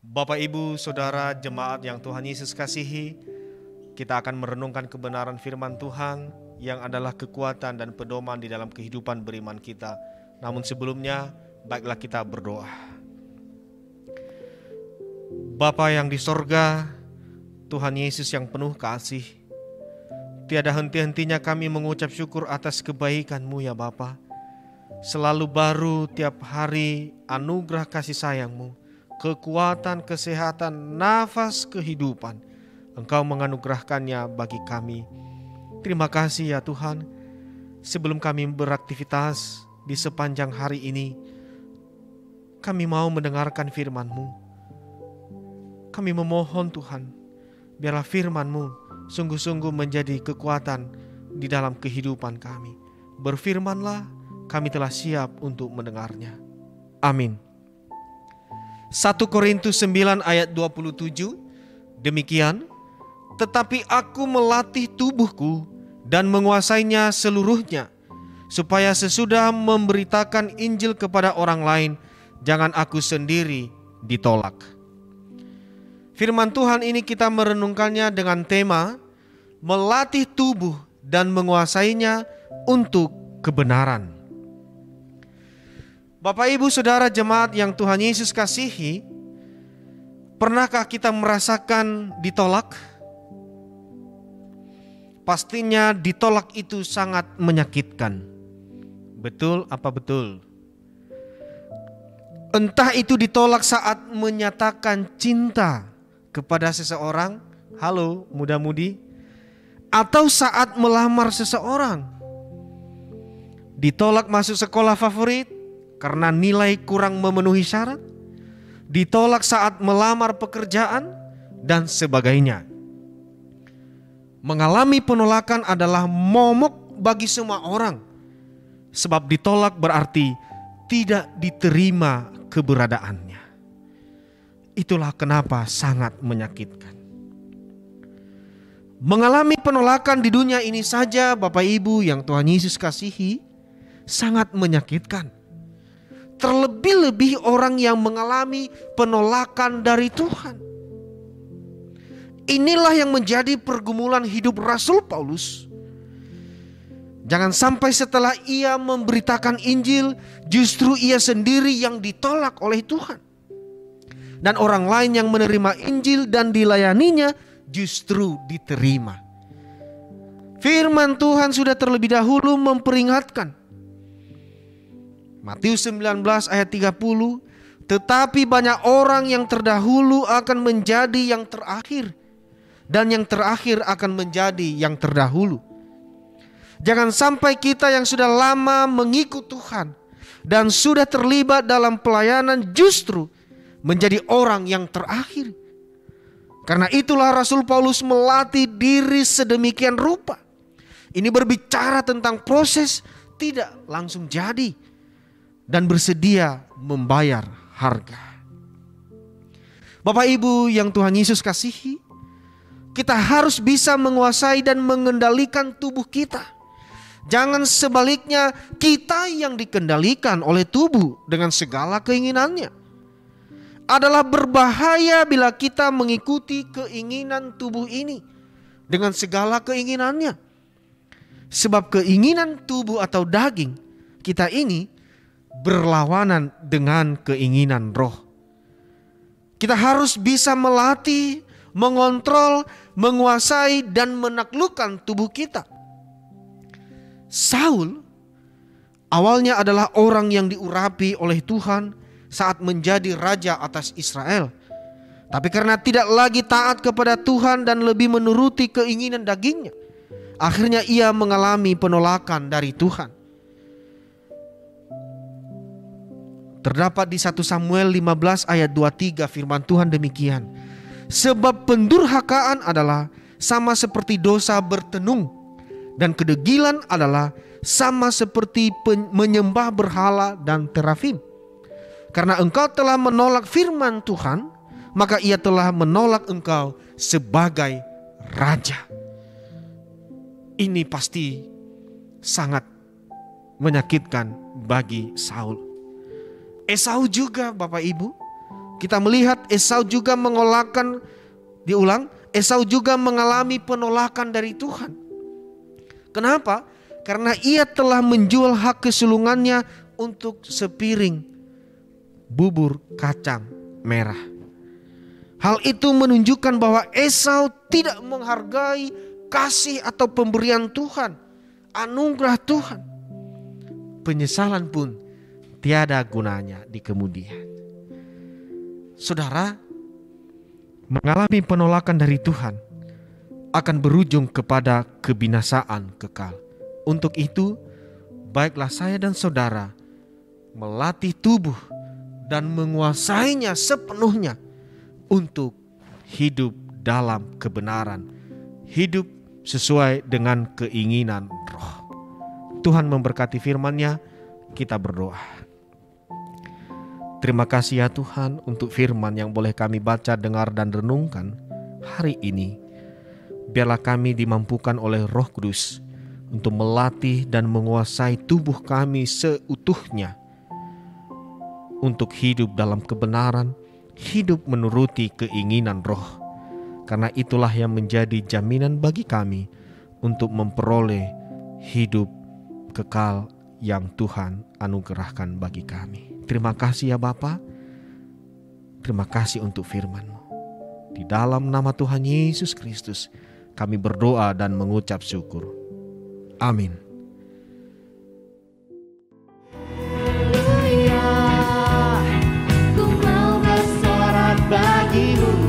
Bapak, Ibu, Saudara, jemaat yang Tuhan Yesus kasihi, kita akan merenungkan kebenaran firman Tuhan yang adalah kekuatan dan pedoman di dalam kehidupan beriman kita. Namun sebelumnya, baiklah kita berdoa. Bapa yang di sorga, Tuhan Yesus yang penuh kasih, tiada henti-hentinya kami mengucap syukur atas kebaikan-Mu ya Bapa. Selalu baru tiap hari anugerah kasih sayang-Mu, kekuatan, kesehatan, nafas kehidupan, Engkau menganugerahkannya bagi kami. Terima kasih ya Tuhan. Sebelum kami beraktivitas di sepanjang hari ini, kami mau mendengarkan firman-Mu. Kami memohon Tuhan, biarlah firman-Mu sungguh-sungguh menjadi kekuatan di dalam kehidupan kami. Berfirmanlah, kami telah siap untuk mendengarnya. Amin. 1 Korintus 9 ayat 27, demikian, tetapi aku melatih tubuhku dan menguasainya seluruhnya, supaya sesudah memberitakan Injil kepada orang lain, jangan aku sendiri ditolak. Firman Tuhan ini kita merenungkannya dengan tema melatih tubuh dan menguasainya untuk kebenaran. Bapak, Ibu, Saudara, jemaat yang Tuhan Yesus kasihi, pernahkah kita merasakan ditolak? Pastinya ditolak itu sangat menyakitkan. Betul apa betul? Entah itu ditolak saat menyatakan cinta kepada seseorang, halo muda-mudi, atau saat melamar seseorang. Ditolak masuk sekolah favorit karena nilai kurang memenuhi syarat, ditolak saat melamar pekerjaan, dan sebagainya. Mengalami penolakan adalah momok bagi semua orang, sebab ditolak berarti tidak diterima keberadaannya. Itulah kenapa sangat menyakitkan. Mengalami penolakan di dunia ini saja, Bapak Ibu yang Tuhan Yesus kasihi, sangat menyakitkan. Terlebih-lebih orang yang mengalami penolakan dari Tuhan. Inilah yang menjadi pergumulan hidup Rasul Paulus. Jangan sampai setelah ia memberitakan Injil, justru ia sendiri yang ditolak oleh Tuhan. Dan orang lain yang menerima Injil dan dilayaninya justru diterima. Firman Tuhan sudah terlebih dahulu memperingatkan. Matius 19 ayat 30, tetapi banyak orang yang terdahulu akan menjadi yang terakhir, dan yang terakhir akan menjadi yang terdahulu. Jangan sampai kita yang sudah lama mengikut Tuhan dan sudah terlibat dalam pelayanan justru menjadi orang yang terakhir. Karena itulah Rasul Paulus melatih diri sedemikian rupa. Ini berbicara tentang proses tidak langsung jadi dan bersedia membayar harga. Bapak, Ibu yang Tuhan Yesus kasihi, kita harus bisa menguasai dan mengendalikan tubuh kita. Jangan sebaliknya kita yang dikendalikan oleh tubuh dengan segala keinginannya. Adalah berbahaya bila kita mengikuti keinginan tubuh ini dengan segala keinginannya. Sebab keinginan tubuh atau daging kita ini berlawanan dengan keinginan roh. Kita harus bisa melatih, mengontrol, menguasai dan menaklukkan tubuh kita. Saul awalnya adalah orang yang diurapi oleh Tuhan saat menjadi raja atas Israel. Tapi karena tidak lagi taat kepada Tuhan dan lebih menuruti keinginan dagingnya, akhirnya ia mengalami penolakan dari Tuhan. Terdapat di 1 Samuel 15 ayat 23 firman Tuhan demikian. Sebab pendurhakaan adalah sama seperti dosa bertenung, dan kedegilan adalah sama seperti menyembah berhala dan terafim. Karena engkau telah menolak firman Tuhan, maka ia telah menolak engkau sebagai raja. Ini pasti sangat menyakitkan bagi Saul. Esau juga, Bapak Ibu, Kita melihat Esau juga Esau juga mengalami penolakan dari Tuhan. Kenapa? Karena ia telah menjual hak kesulungannya untuk sepiring bubur kacang merah. Hal itu menunjukkan bahwa Esau tidak menghargai kasih atau pemberian Tuhan, anugerah Tuhan. Penyesalan pun tiada gunanya di kemudian. Saudara, mengalami penolakan dari Tuhan akan berujung kepada kebinasaan kekal. Untuk itu, baiklah saya dan saudara melatih tubuh dan menguasainya sepenuhnya untuk hidup dalam kebenaran, hidup sesuai dengan keinginan Roh. Tuhan memberkati firman-Nya, kita berdoa. Terima kasih ya Tuhan untuk firman yang boleh kami baca, dengar dan renungkan hari ini. Biarlah kami dimampukan oleh Roh Kudus untuk melatih dan menguasai tubuh kami seutuhnya untuk hidup dalam kebenaran, hidup menuruti keinginan Roh. Karena itulah yang menjadi jaminan bagi kami untuk memperoleh hidup kekal yang Tuhan anugerahkan bagi kami. Terima kasih ya Bapa. Terima kasih untuk firman-Mu. Di dalam nama Tuhan Yesus Kristus kami berdoa dan mengucap syukur. Amin. Ku mau bersorak bagimu.